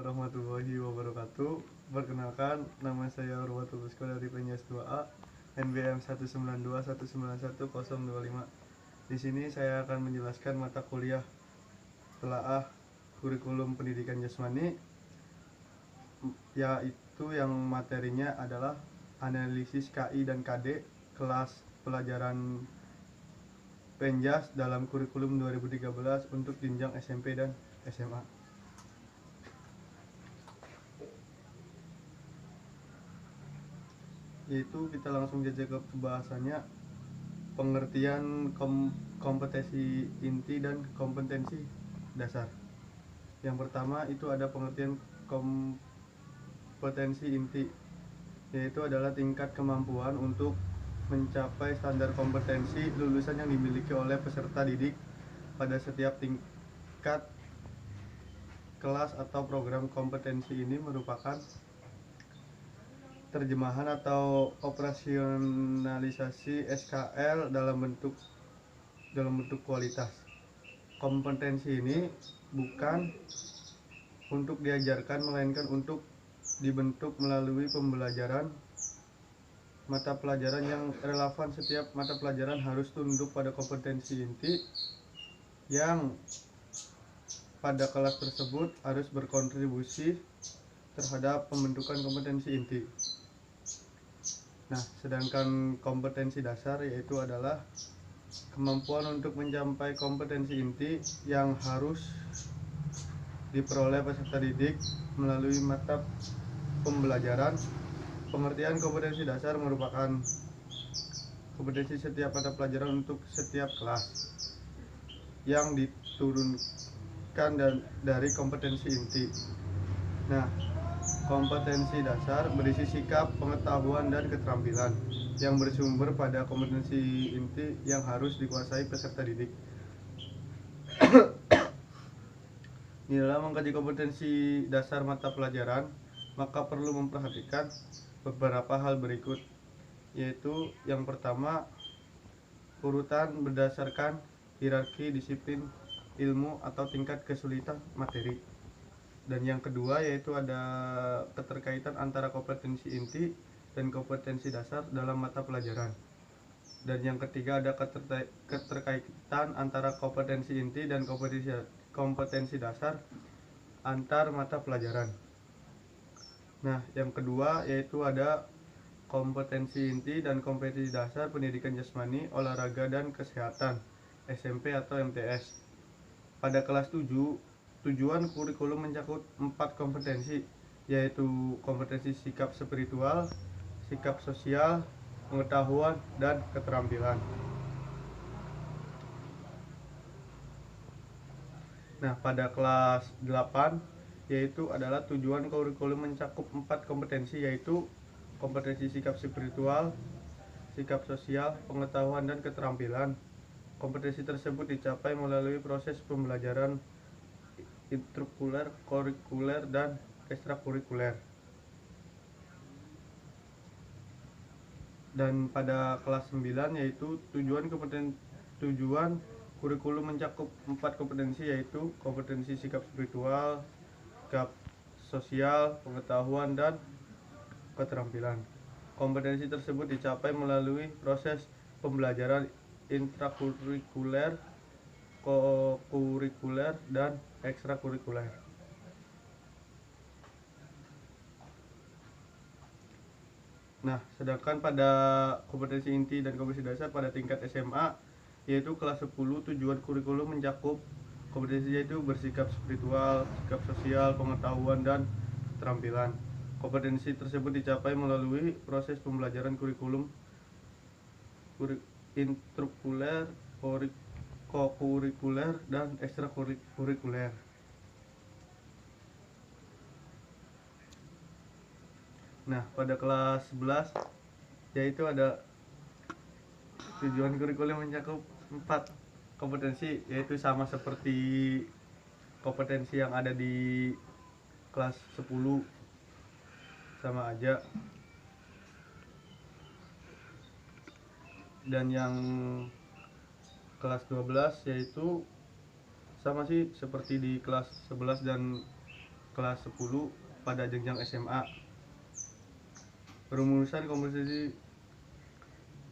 warahmatullahi wabarakatuh. Perkenalkan, nama saya Urwatul Busko dari Penjas 2A, NBM 192191025. Di sini saya akan menjelaskan mata kuliah telaah kurikulum pendidikan jasmani, yaitu yang materinya adalah analisis KI dan KD kelas pelajaran Penjas dalam kurikulum 2013 untuk jenjang SMP dan SMA. Yaitu kita langsung saja ke pembahasannya, pengertian kompetensi inti dan kompetensi dasar. Yang pertama itu ada pengertian kompetensi inti, yaitu adalah tingkat kemampuan untuk mencapai standar kompetensi lulusan yang dimiliki oleh peserta didik pada setiap tingkat kelas atau program. Kompetensi ini merupakan terjemahan atau operasionalisasi SKL dalam bentuk kualitas. Kompetensi ini bukan untuk diajarkan, melainkan untuk dibentuk melalui pembelajaran mata pelajaran yang relevan. Setiap mata pelajaran harus tunduk pada kompetensi inti yang pada kelas tersebut harus berkontribusi terhadap pembentukan kompetensi inti. Nah, sedangkan kompetensi dasar yaitu adalah kemampuan untuk mencapai kompetensi inti yang harus diperoleh peserta didik melalui mata pembelajaran. Pengertian kompetensi dasar merupakan kompetensi setiap mata pelajaran untuk setiap kelas yang diturunkan dari kompetensi inti. Nah, kompetensi dasar berisi sikap, pengetahuan, dan keterampilan yang bersumber pada kompetensi inti yang harus dikuasai peserta didik. Di dalam mengkaji kompetensi dasar mata pelajaran, maka perlu memperhatikan beberapa hal berikut, yaitu yang pertama, urutan berdasarkan hierarki disiplin ilmu atau tingkat kesulitan materi. Dan yang kedua yaitu ada keterkaitan antara kompetensi inti dan kompetensi dasar dalam mata pelajaran. Dan yang ketiga ada keterkaitan antara kompetensi inti dan kompetensi dasar antar mata pelajaran. Nah, yang kedua yaitu ada kompetensi inti dan kompetensi dasar pendidikan jasmani, olahraga, dan kesehatan SMP atau MTS. Pada kelas 7, tujuan kurikulum mencakup 4 kompetensi, yaitu kompetensi sikap spiritual, sikap sosial, pengetahuan, dan keterampilan. Nah, pada kelas 8 yaitu adalah tujuan kurikulum mencakup 4 kompetensi, yaitu kompetensi sikap spiritual, sikap sosial, pengetahuan, dan keterampilan. Kompetensi tersebut dicapai melalui proses pembelajaran intrakurikuler, kurikuler, dan ekstrakurikuler. Dan pada kelas 9 yaitu tujuan kurikulum mencakup 4 kompetensi, yaitu kompetensi sikap spiritual, sikap sosial, pengetahuan, dan keterampilan. Kompetensi tersebut dicapai melalui proses pembelajaran intrakurikuler, kokurikuler, dan ekstrakurikuler. Nah, sedangkan pada kompetensi inti dan kompetensi dasar pada tingkat SMA yaitu kelas 10, tujuan kurikulum mencakup kompetensi yaitu bersikap spiritual, sikap sosial, pengetahuan, dan keterampilan. Kompetensi tersebut dicapai melalui proses pembelajaran kurikulum intrakurikuler, kokurikuler, dan ekstrakurikuler. Nah, pada kelas 11 yaitu ada tujuan kurikulum mencakup 4 kompetensi, yaitu sama seperti kompetensi yang ada di kelas 10, sama aja. Dan yang kelas 12 yaitu sama sih seperti di kelas 11 dan kelas 10 pada jenjang SMA. Perumusan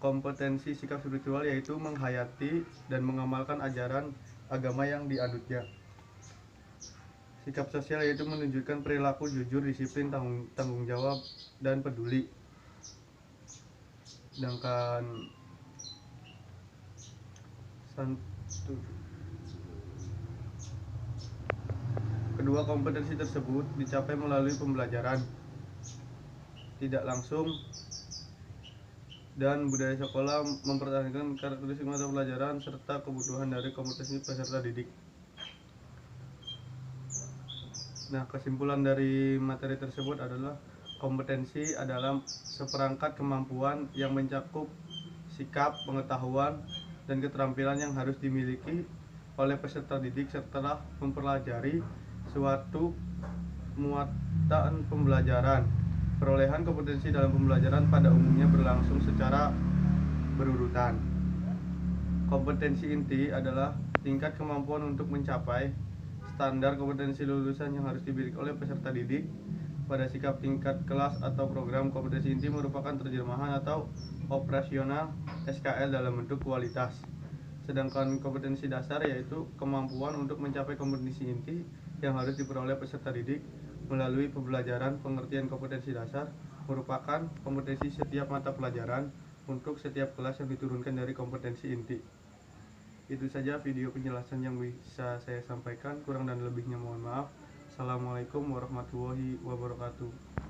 kompetensi sikap spiritual yaitu menghayati dan mengamalkan ajaran agama yang dianutnya. Sikap sosial yaitu menunjukkan perilaku jujur, disiplin, tanggung jawab, dan peduli. Sedangkan kedua kompetensi tersebut dicapai melalui pembelajaran tidak langsung dan budaya sekolah mempertahankan karakteristik mata pelajaran serta kebutuhan dari kompetensi peserta didik. Nah, kesimpulan dari materi tersebut adalah kompetensi adalah seperangkat kemampuan yang mencakup sikap, pengetahuan, dan keterampilan yang harus dimiliki oleh peserta didik setelah mempelajari suatu muatan pembelajaran. Perolehan kompetensi dalam pembelajaran pada umumnya berlangsung secara berurutan. Kompetensi inti adalah tingkat kemampuan untuk mencapai standar kompetensi lulusan yang harus dimiliki oleh peserta didik pada sikap tingkat kelas atau program. Kompetensi inti merupakan terjemahan atau operasional SKL dalam bentuk kualitas. Sedangkan kompetensi dasar yaitu kemampuan untuk mencapai kompetensi inti yang harus diperoleh peserta didik melalui pembelajaran. Pengertian kompetensi dasar merupakan kompetensi setiap mata pelajaran untuk setiap kelas yang diturunkan dari kompetensi inti. Itu saja video penjelasan yang bisa saya sampaikan, kurang dan lebihnya mohon maaf. Assalamualaikum warahmatullahi wabarakatuh.